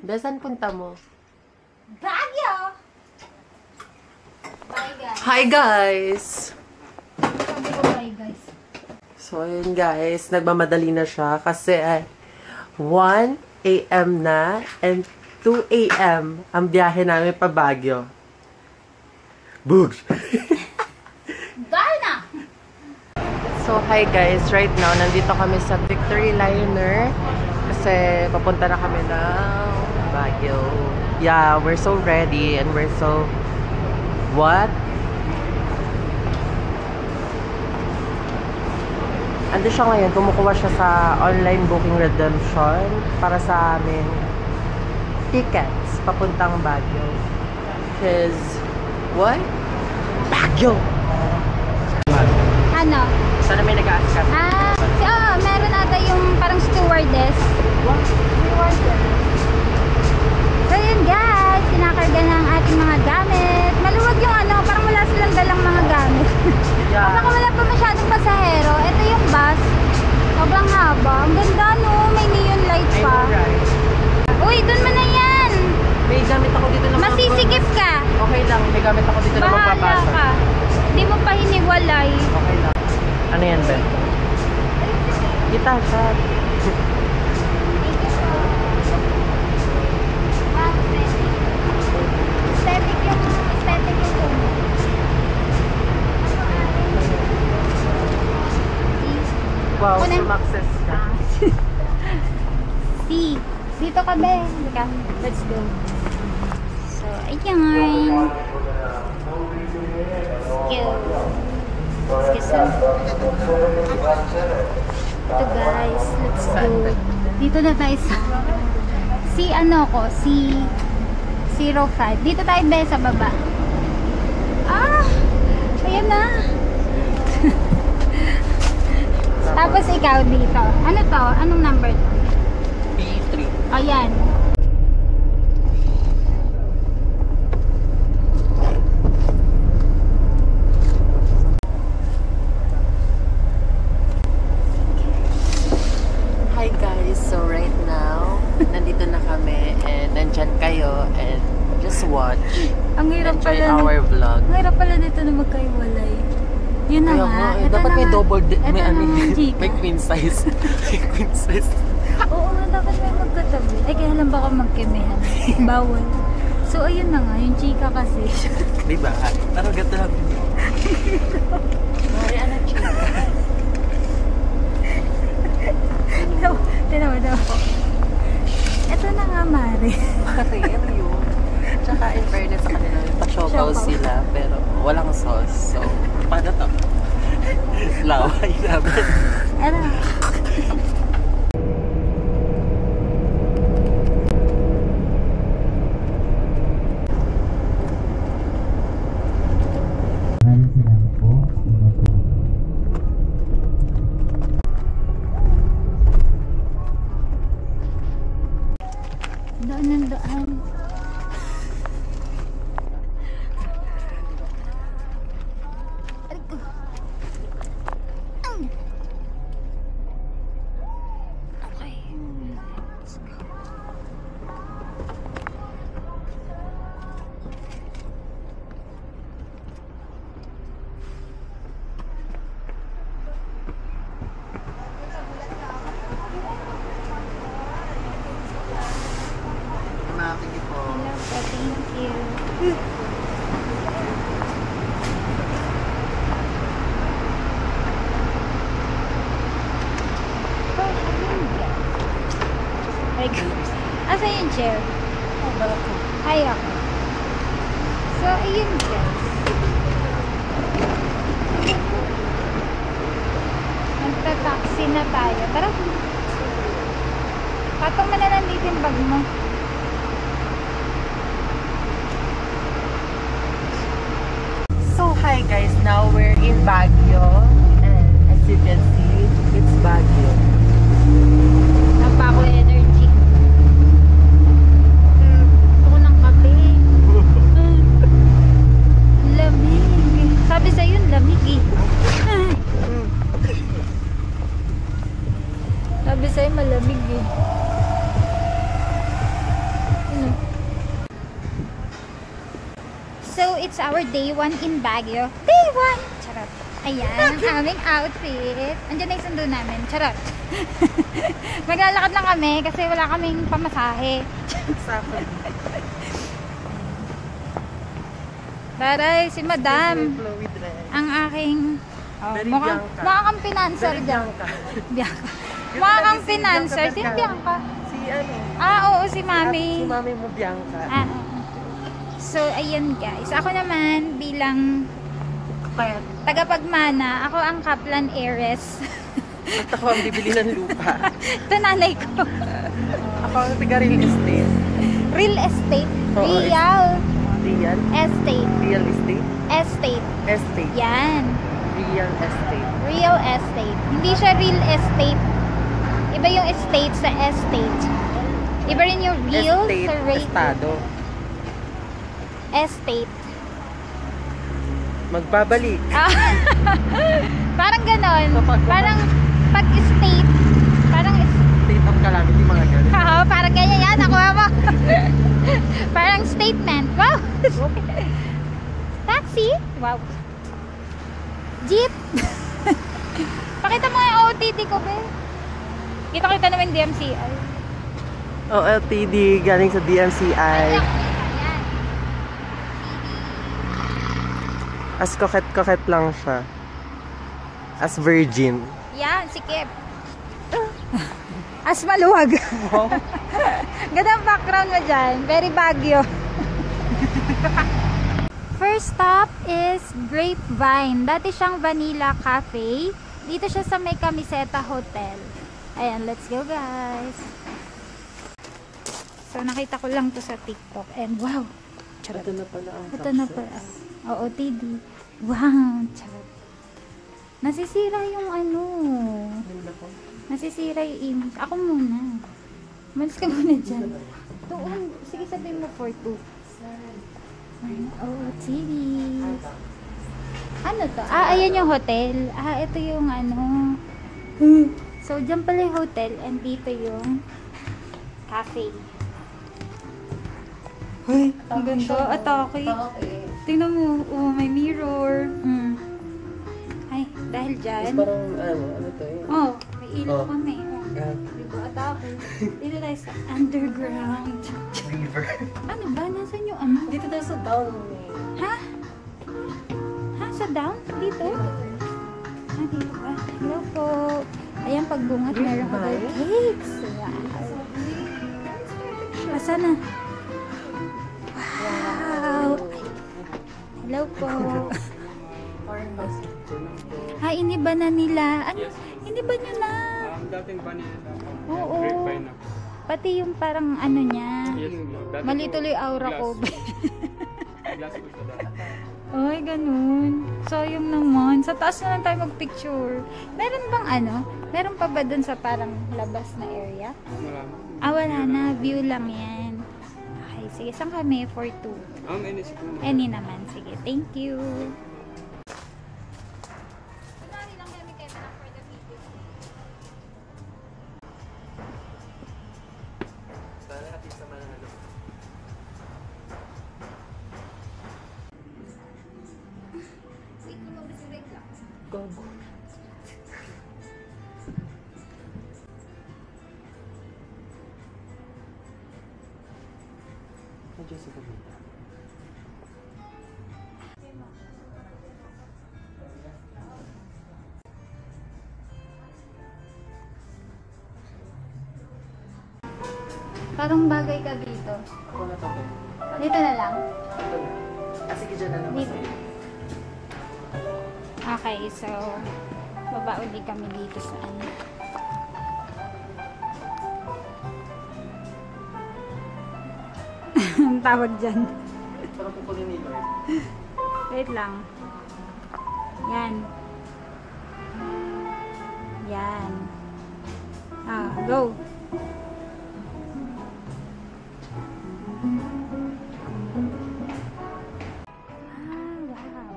Besan punta mo? Baguio! Bye guys. Hi guys! Sabi ko bye guys. So ayun guys, nagmamadali na siya kasi 1 AM na and 2 AM ang biyahe namin pa Baguio. Boogs! Darna! So hi guys, right now nandito kami sa Victory Liner kasi papunta na kami ng Baguio. Yeah, we're so ready and we're so... What? Ando siya ngayon, kumukuha siya sa online booking redemption para sa aming tickets papuntang Baguio. Because, what? Baguio! Ano? Sana may nag-aaskas. Meron ata yung parang stewardess. What? Stewardess. So yun guys, kinakarga ng ating mga gamit. Maluwag yung parang wala silang dalang mga gamit. Yeah. Baka wala pa masyadong pasahero. Ito yung bus. Sobrang haba. Ang ganda no, may neon light I pa. know, right? Uy, dun mo na yan. May gamit ako dito na Masisikip ka. Okay lang, may gamit ako dito na Bahala magpapasa. ka. Hindi mo pa hiniwalay. Okay lang. Ano yan, Ben? Kita siya. Aesthetic yung Wow, Kunin. sumakses ka. See, dito ka be. Halika, let's go. So, ayan. Excuse me. Ito guys, let's go. Dito na tayo sa C05. Dito tayo be sa baba. Ayan na. Tapos ikaw dito. Ano to? Anong number to? B3. Ayan. Hi guys, so right now, nandito na kami and nandyan kayo and just watch. Ang hirap Enjoy pala. our vlog. Ang hirap pala dito na magkaiwalay. Yun na Kaya nga. nga, Ito dapat na may nga. double, Ito may na ano, nga, chika. may queen size. May queen size. Oo nga, dapat may magkatabi. Ay, kaya lang baka magkemehan. Bawal. So, ayun na nga. Yung chika kasi. Diba? Parang gato lang. Mari, ano chika? Tinawa daw. Ito na nga, Mari. Mari, ano yun? Tsaka in fairness sa kanila, pa-siopaw sila, pero walang sauce. So, paano to? Laway namin. Ano? Daan ng daan. Okay. Let's go. Thank you po. Hello po, thank you. Like, asa yung chair? Ay, ako. So, ayun guys. Magta-taxi na tayo. Tara. Patong mo na lang dito yung bag mo. So, hi guys. Now we're in Baguio. And as you can see, it's Baguio. Napako energy. Gusto ko ng kape. Lamig. Sabi sa yun, lamig eh. Sabi sa'yo malamig eh. So, it's our day 1 in Baguio. Day 1! Charot. Ayan, ang aming outfit. Andiyan na yung sundo namin. Charot. Maglalakad lang kami kasi wala kaming pamasahe. Sakot. Taray, si Madam. Chloe dress. Ang aking... Oh, Very mukhang Bianca. financer Very dyan. Bianca. Bianca. Yung Mukhang lagi si financer. Bianca Si Vergara. Bianca. Si ano? Ah, oo, si Mami. Si Mami mo, Bianca. Ah, oo. So, ayun guys. Ako naman bilang Kaya, tagapagmana, ako ang Kaplan Heiress. at ako ang bibili ng lupa. Ito nanay ko. Ako ang taga real estate. Real estate. Oo, Real Real? estate. Real estate? Estate. Estate. Yan. Real estate. Real estate. Hindi siya real estate. Iba yung estate sa estate. Iba rin yung real Estate, sa rate. estado. Estate. Magbabalik. Ah, parang ganon. Kapag- Parang pag estate. Parang State of calamity, mga ganun. Oo, parang ganyan yan. Nakuha mo. Parang statement. Wow. Taxi. Wow. Jeep. Pakita mo yung OTD ko, be. Kita-kita naman yung DMCI. LTD galing sa DMCI. Ayan. As koket-koket lang siya. As virgin. Yan, sikip. As maluwag. Ganda ang background mo dyan. Very Baguio. First stop is Grapevine. Dati siyang Vanilla Cafe. Dito siya sa May Camiseta Hotel. Ayan, let's go guys. So, nakita ko lang to sa TikTok. And wow. Charot. Ito na pala ang Ito na pala. Oo, TD. Wow. Charot. Nasisira yung ano. Nasisira yung image. Ako muna. Malis ka muna dyan. Doon. Sige, sabihin mo for 2. Oh, TV. Ano to? Ah, ayan yung hotel. Ah, ito yung ano. So, dyan pala yung hotel and dito yung cafe. Ay, Ang ganda. Atake. Tingnan mo. Oh, may mirror. Ay, dahil dyan. parang, ano to eh? Oh, may ilaw Oh. kami. Oh. Diba, atake. Dito tayo sa underground. River. Ano ba? Nasaan yung ano? Dito tayo sa down eh. Ha? Ha? Sa down? Dito? Ah, dito ba? Hello po. Ayan, pagbungat meron ko tayo cakes. Wow. Asa na? Wow. Hello po. Ha, iniba na nila. Ano? Iniba nyo na. Dating vanilla na. Oo. Grapevine na. Pati yung parang ano niya. Yes, dati Mali po, tuloy aura ko. glass po siya dati. Ay, ganun. Sayang naman. Sa taas na lang tayo magpicture. Meron bang ano? Meron pa ba dun sa parang labas na area? Marami. Ah, wala na. View lang yan. Okay, sige. Saan kami? For 2. Inisip naman. Any naman. Sige. Thank you. Gogo. Medyo sa kabita. Parang bagay ka dito. Ako na to. Dito na lang. Ito na. Ah, sige, dyan na naman. Dito. Okay, so baba uli kami dito sa ano. Ang tawag dyan. Parang kukunin ni Lord. Wait lang. Yan. Yan. Ah, go. Wow.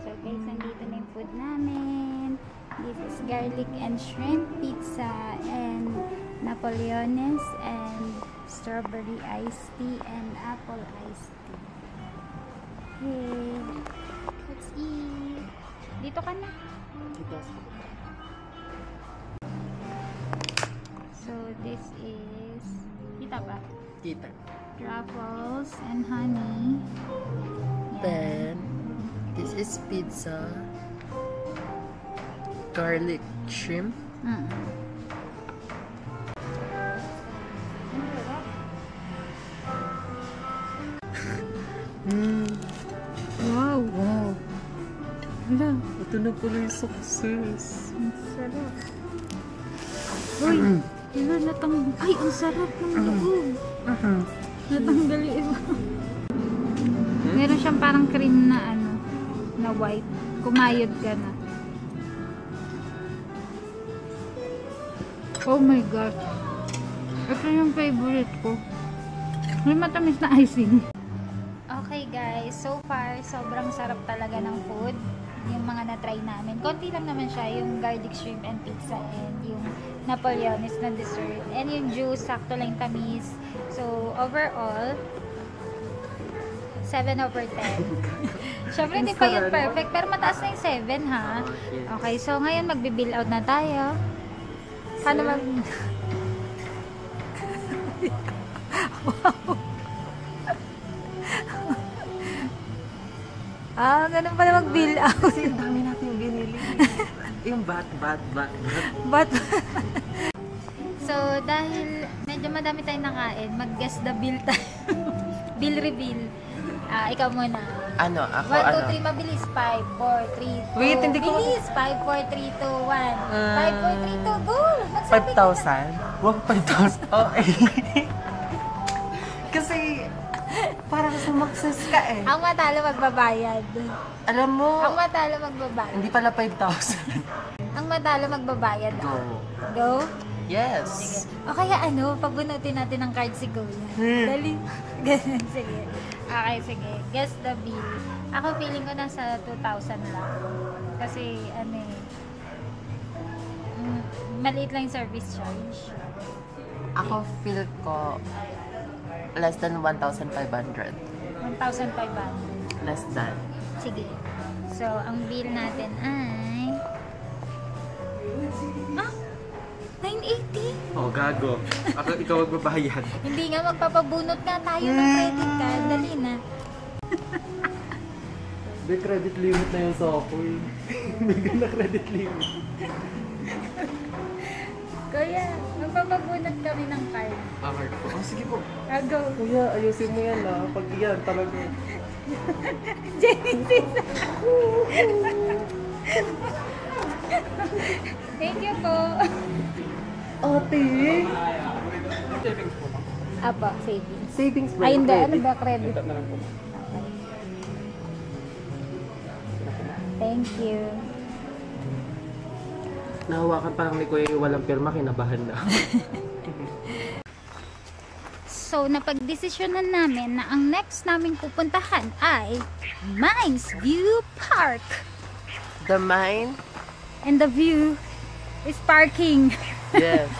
So guys, nandito na yung food namin. This is garlic and shrimp pizza and Napoleones and strawberry iced tea and apple iced tea. Okay. Let's eat. Dito ka na. So, this is... Kita ba? Kita. Truffles and honey. Yan. Then, this is pizza. Garlic shrimp. Mm. Wow. Wow. Hala. Ito na pala yung success. Ang sarap. Uy. Hala, Ay, ang sarap ng loob. Natanggal yung iba. Meron siyang parang cream na na white. Kumayod ka na. Oh my gosh. Ito yung favorite ko. May matamis na icing. Okay guys, so far sobrang sarap talaga ng food. Yung mga na-try namin. Konti lang naman siya, yung garlic shrimp and pizza and yung Napoleonis na dessert. And yung juice, sakto lang tamis. So, overall, 7 over 10. Syempre, hindi pa yun perfect, pero mataas na yung 7, ha? Okay, so ngayon magbibill out na tayo. Paano mag... Ganun pala mag-bill out. Kasi ang dami natin yung binili. Yung bat. But, so, dahil medyo madami tayong nakain, mag-guess the bill tayo. Bill reveal. Ikaw muna. Ano? Ako 1, 2, 3, mabilis. 5, 4, 3, 2. Wait, hindi ko... Bilis. 5, 4, 3, 2, 1. 5, 4, 3, 2, go! Magsabi ka na. 5,000? Wag 5,000. Oh, eh. Kasi, parang sumakses ka eh. Ang matalo magbabayad. Alam mo, Ang matalo magbabayad. hindi pala 5,000. Ang matalo magbabayad. Go. Go? Yes. O kaya pabunutin natin ng card si Kuya. Dali. Ganun, sige. Okay, sige. Guess the bill. Ako feeling ko nasa 2,000 lang. Kasi, maliit lang yung service charge. Ako feel ko less than 1,500. 1,500. Less than. Sige. So, ang bill natin ay... 980? Oh, gago. Ikaw magbabayad. Hindi nga, magpapabunot nga tayo ng credit card. Dali na. May credit limit na yun sa ako eh. May na credit limit. Kuya, magpapabunot kami ng card. Card ko. Oh, sige po. Go. Kuya, ayusin mo yan ah. Pag yan, talaga. Genesis! Thank you po. Ate! Savings po. Apa, savings. Savings ba? Ay, hindi. Ano ba credit? Tap na lang po. Okay. Thank you. Nahawakan pa lang ni Kuya yung walang pirma, kinabahan na. So, napagdesisyonan namin na ang next naming pupuntahan ay Mines View Park. The mine? And the view is parking. Yes.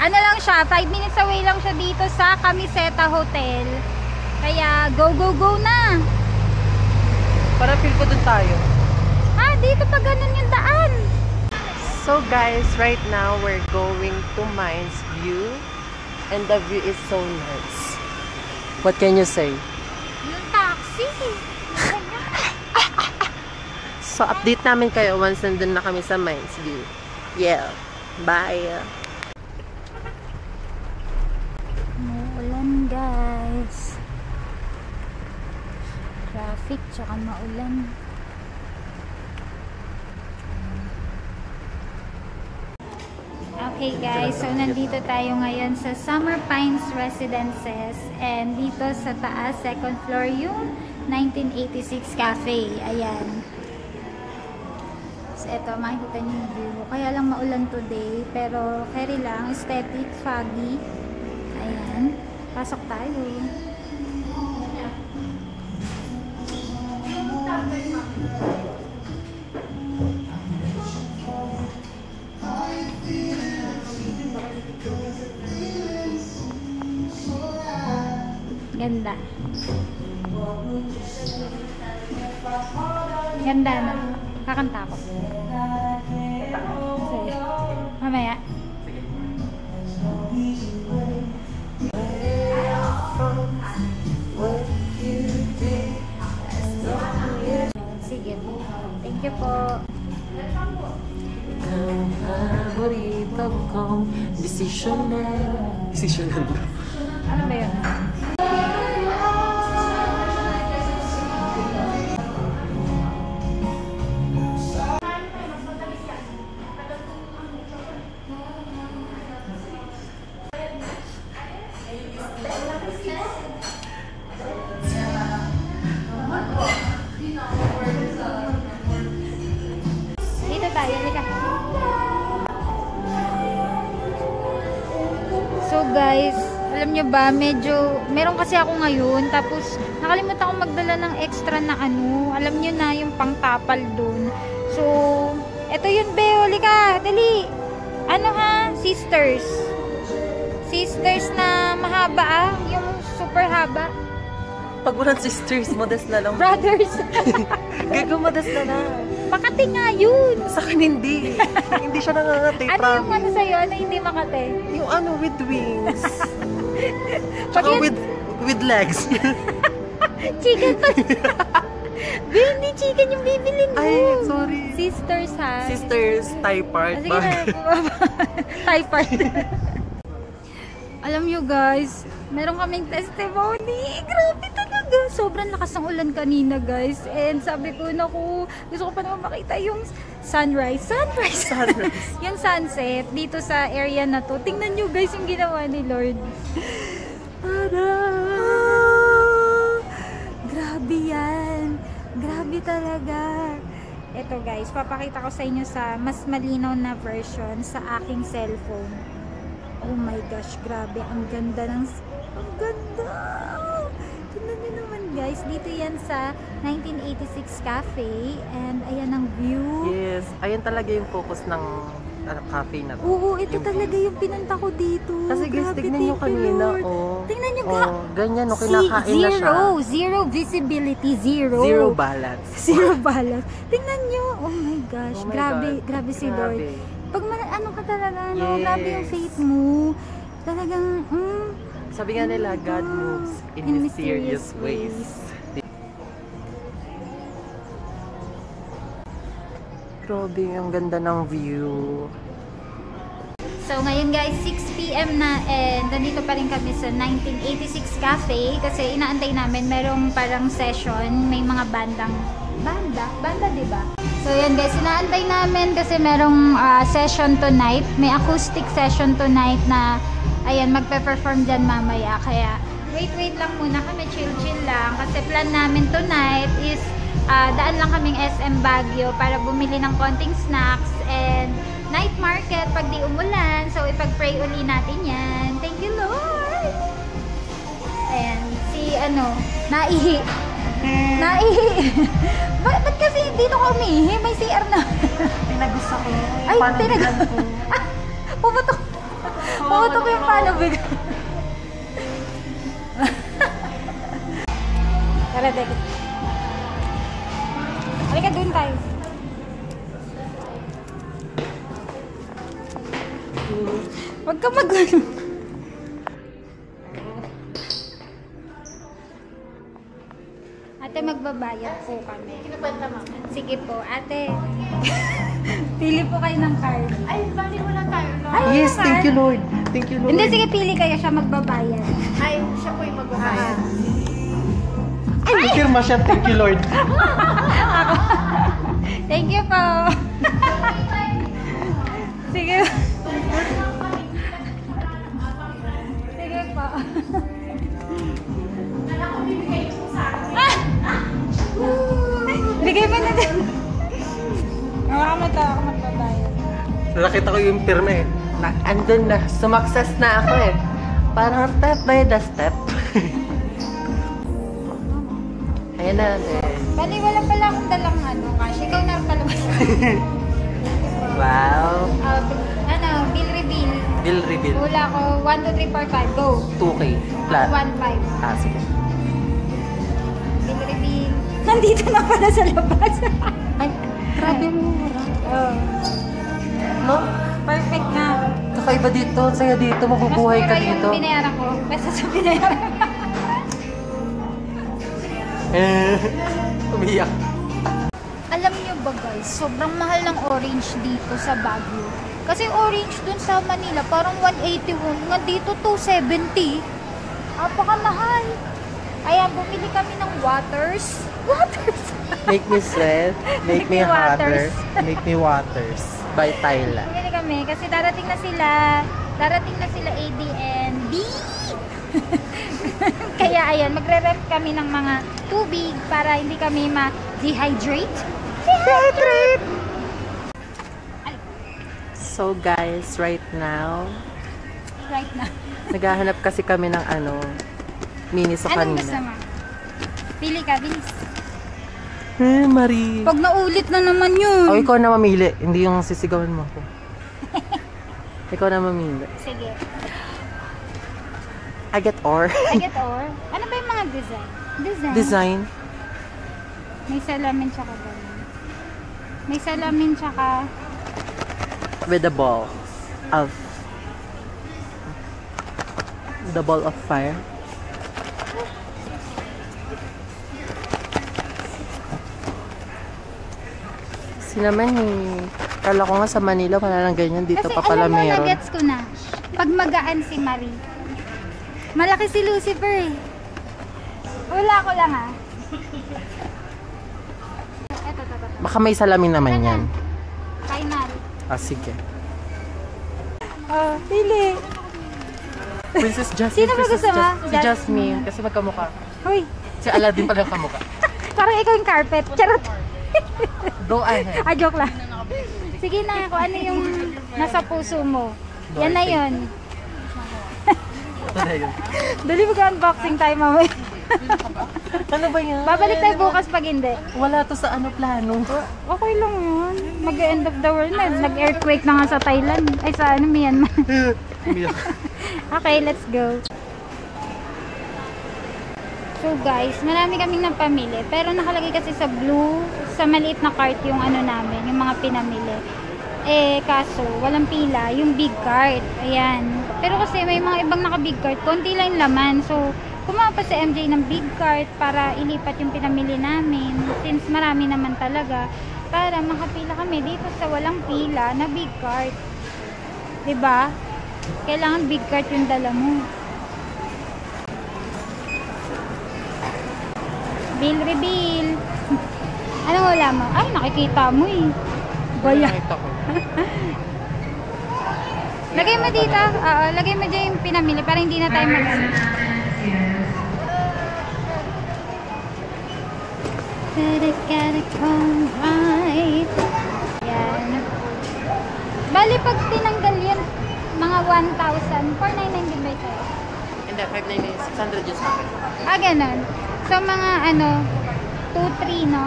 Ano lang siya, 5 minutes away lang siya dito sa Camiseta Hotel. Kaya, go, go, go na! Para feel ko dun tayo. Dito pa ganun yung daan. So guys, right now we're going to Mines View. And the view is so nice. What can you say? Yung taxi. So update namin kayo once nandun na kami sa Mines View. Yeah. Bye. Maulan guys. Traffic tsaka maulan. Okay guys, so nandito tayo ngayon sa Summer Pines Residences and dito sa taas, second floor yung 1986 Cafe. Ayan. So ito, makikita niyo yung view. Kaya lang maulan today, pero carry lang, aesthetic, foggy. Ayan. Pasok tayo. Ganda. Ganda na. Kakanta ko. Sige. Mamaya. Sige. Thank you po. Ang paborito kong desisyonan. Desisyonan ba? Ano ba yun? Dito tayo, halika. So guys, alam nyo ba, medyo, meron kasi ako ngayon, tapos nakalimutan akong magdala ng extra na ano, alam nyo na, yung pangtapal dun. So, eto yun, Beo, halika, dali. Ano ha, sisters. Sisters na mahaba ah, yung super haba. Pag walang sisters, modest na lang. Brothers. Gago, modest na lang. Makati nga yun. Sa akin hindi. Hindi siya nangangati, Ano yung promise. ano sa'yo, ano hindi makate? Yung ano, with wings. Pag Tsaka yun- with legs. Chicken pa. Be, hindi chicken yung bibilin mo. Ay, sorry. Sisters ha. Sisters, Thai part. Sige na, Thai part. Alam nyo guys, meron kaming testimony. Grabe talaga. Sobrang lakas ng ulan kanina guys. And sabi ko, naku, gusto ko pa naman makita yung sunrise. Sunrise. Yung sunset dito sa area na to. Tingnan nyo guys yung ginawa ni Lord. Tada! Grabe yan. Grabe talaga. Ito guys, papakita ko sa inyo sa mas malinaw na version sa aking cellphone. Oh my gosh, grabe. Ang ganda ng... Ang ganda! Tignan nyo naman guys. Dito yan sa 1986 Cafe. And ayan ang view. Yes. Ayan talaga yung focus ng cafe na to. Oo, ito Yung talaga view. yung pinunta ko dito. Kasi guys, Grabe, tignan nyo thank you, kanina. Lord. Oh. Tingnan nyo Oh, ganyan, no, kinakain na siya. Zero visibility, zero. Zero balance. Zero balance. Tingnan nyo. Oh my gosh. Oh my grabe, God. grabe si Grabe. Lord. Pag ano ka talaga, no? Yes. Grabe yung faith mo. Talagang, Sabi nga nila, God moves in mysterious ways. Grabe, ang ganda ng view. So, ngayon guys, 6 p.m. na and nandito pa rin kami sa 1986 Cafe kasi inaantay namin, merong parang session, may mga banda, diba? So, yan guys, inaantay namin kasi merong session tonight, may acoustic session tonight na, ayan, magpe-perform dyan mamaya. Kaya, wait lang muna kami, chill lang kasi plan namin tonight is daan lang kaming SM Baguio para bumili ng konting snacks and night market pag di umulan. So, ipag-pray uli natin yan. Thank you, Lord! Ayan, si naihi. Ba't kasi dito ka umihi? May CR na. Pinagusta ko. Ay, Pumutok yung palubig. Tara, Dek. Halika, dun tayo. Huwag ka mag-ano. Ate, magbabayad po kami. Sige po, ate. Pili po kayo ng card. Ay, bali wala tayo, no? Ay, Yes, wala thank card. you, Lord. Thank you, Lord. Hindi, sige, pili kayo siya magbabayad. Ay, siya po yung magbabayad. Ay, may firma siya. Thank you, Lord. Thank you po. Sige. Sige po. Bigay mo na din. Ako magbabayad. Nakita ko yung firma eh. Andun na. Sumakses na ako eh. Parang step by the step. Ayan na. Bali, wala pala akong dalang cash. Ikaw na palabas. Wow. Bill reveal. Bill reveal. Wala ko 1, 2, 3, 4, 5. Go. 2K. Flat. 1, 5. Ah, sige. Nandito na pala sa labas. Ay, grabe mura. Oh, No? perfect na. Kakaiba dito. Saya dito. Mabubuhay ka dito. Yung binayaran ko. Basta sa binayaran. Umiyak. Alam niyo ba guys, sobrang mahal ng orange dito sa Baguio. Kasi orange dun sa Manila, parang 181. Nga dito, 270. Napakamahal. Kaya bumili kami ng waters. Waters! Make me sweat. Make me me hotter. waters. Make me waters. By Thailand. Bumili kami kasi darating na sila. Darating na sila ADNB. Kaya ayan, magre-ref kami ng mga tubig para hindi kami ma-dehydrate. Dehydrate! So guys, right now, Right na. naghahanap kasi kami ng mini sa Anong kanina. gusto mo? Pili ka, bilis. Marie. Pag naulit na naman yun. O, ikaw na mamili. Hindi yung sisigawan mo ako. Ikaw na mamili. Sige. I get or. I get or. Ano ba yung mga design? Design. May salamin tsaka ganun. May salamin tsaka With the ball of fire. Kasi naman kala ko nga sa Manila wala nang ganyan. Dito kasi pa pala alam mo, meron. na-gets ko na. Pag magaan si Marie. Malaki si Lucifer eh. Wala ko lang ah. Eto. Baka may salamin naman yan. Final. Sige. Pili. Princess Jasmine. Sino ba Princess gusto mo? Si Jasmine. Kasi magkamukha. Hoy, Si Aladdin pala ang kamukha. parang ikaw yung carpet. Charot. Go ahead. Joke lang. Sige na, kung ano yung nasa puso mo. Yan na yun. Ito na yun. Dali mag-unboxing tayo mamaya. Ano ba yan? Babalik tayo bukas pag hindi. Wala to sa plano. Okay lang yun. Mag-end of the world na. Nag-earthquake na nga sa Thailand. Ay, sa Myanmar. Okay, let's go. So guys, marami kaming napamili. Pero nakalagay kasi sa blue, sa maliit na cart yung namin, yung mga pinamili. Kaso, walang pila, yung big cart. Ayan. Pero kasi may mga ibang naka-big cart, konti lang yung laman. So, kumuha pa si MJ ng big cart para ilipat yung pinamili namin. Since marami naman talaga, para makapila kami dito sa walang pila na big cart. 'Di ba? Kailangan big cart yung dala mo. Bill reveal. Anong wala mo? Ay, nakikita mo eh. Baya. Lagay mo dito. Oo, lagay mo dyan yung pinamili para hindi na tayo mag-ano. Gotta come right. Yan. Bali, pag tinanggal yun, mga 1,000. 499 din ba ito? Hindi, 599, 600 yun sa akin. Ganun. So, mga 2,300, no?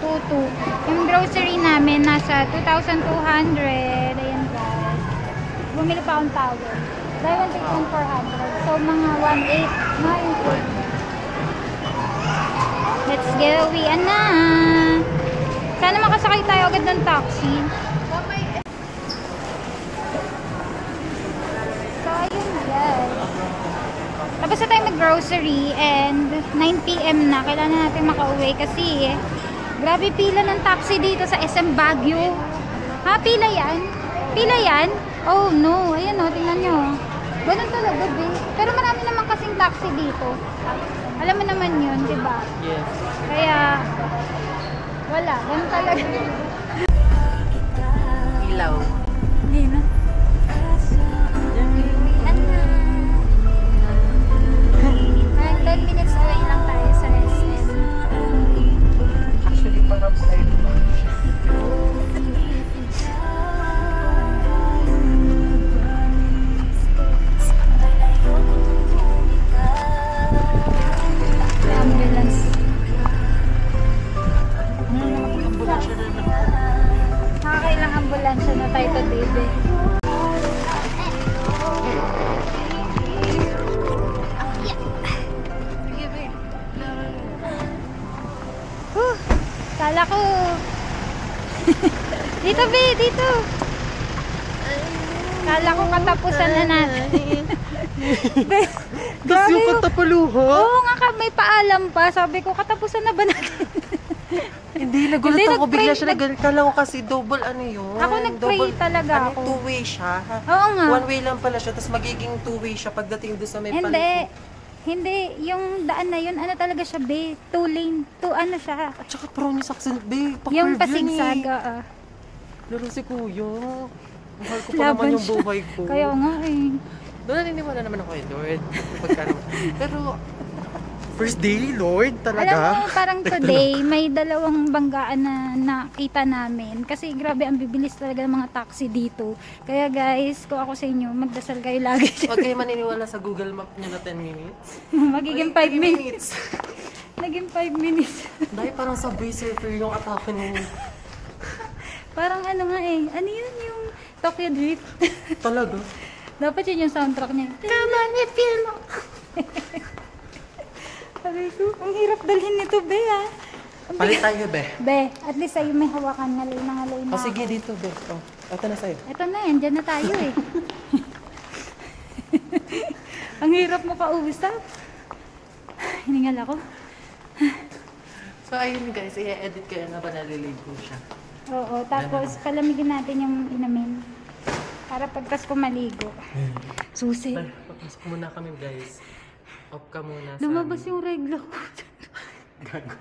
2,200. Yung grocery namin, nasa 2,200. Ayan, guys. Bumili pa akong towel. Buy one, take one, 400. So, mga 1,800 na yung food. Let's go, uwian na. Sana makasakay tayo agad ng taxi. So, ayun guys. Tapos na tayo mag-grocery and 9 PM na. Kailangan natin makauwi kasi grabe pila ng taxi dito sa SM Baguio. Pila yan? Pila yan? Oh no, ayan o, tingnan nyo. Ganun talaga, babe. Pero marami naman kasing taxi dito. Alam mo naman yun, di ba? Yes. Kaya, wala. Ganun talaga. Ilaw. Hindi na. Parang 10 minutes away lang tayo sa SM. Actually, parang side Ambulance. Nakakailang ambulansya na tayo dito. Kala ko katapusan na natin. Tapos yung pagtapaluha. Oo nga ka, may paalam pa. Sabi ko, katapusan na ba natin? Hindi, nagulat Hindi, ako. Bigla nag-pray, siya nagulat. Kala ko kasi double ano yun. Ako nag-pray Double- talaga ano, ako. Two-way siya. Oo nga. One way lang pala siya. Tapos magiging two-way siya pagdating doon sa may Hindi. paliko. Hindi. Yung daan na yun, ano talaga siya, be? Two lane. Two ano siya. At saka promise accent, babe. Yung Pa-curve yun pasigsag. eh. Lalo si kuya. Mahal ko pa naman yung buhay ko. Kaya nga eh. Doon naniniwala naman ako kay Lord. Pagka naman. Pero, first day, Lord, Alam talaga. mo, parang today, may dalawang banggaan na nakita namin. Kasi grabe, ang bibilis talaga ng mga taxi dito. Kaya guys, kung ako sa inyo, magdasal kayo lagi. Huwag kayo maniniwala sa Google Map niyo na 10 minutes. Magiging 5 Magiging 3 minutes. Naging 5 minutes. Dahil parang subway surfer yung atake mo. Parang ano nga eh. Ano yun yung Tokyo Drift? Talaga. Dapat yun yung soundtrack niya. Come on, feel mo. Sabi ko, ang hirap dalhin nito, be ah. Ang Palit tayo, be. Be, at least sa'yo may hawakan. Ngalay na ngalay na. O sige, dito, be. O, ito na sa'yo. Ito na yan, dyan na tayo eh. Ang hirap mo kausap. Hiningal ako. So, ayun guys, i-edit ko yan habang naliligo siya. Oo, tapos palamigin natin yung inamin. Para pagkas ko maligo. Susi. Dahil, papasok muna kami guys. Off ka muna sa... Lumabas yung regla ko. Gago.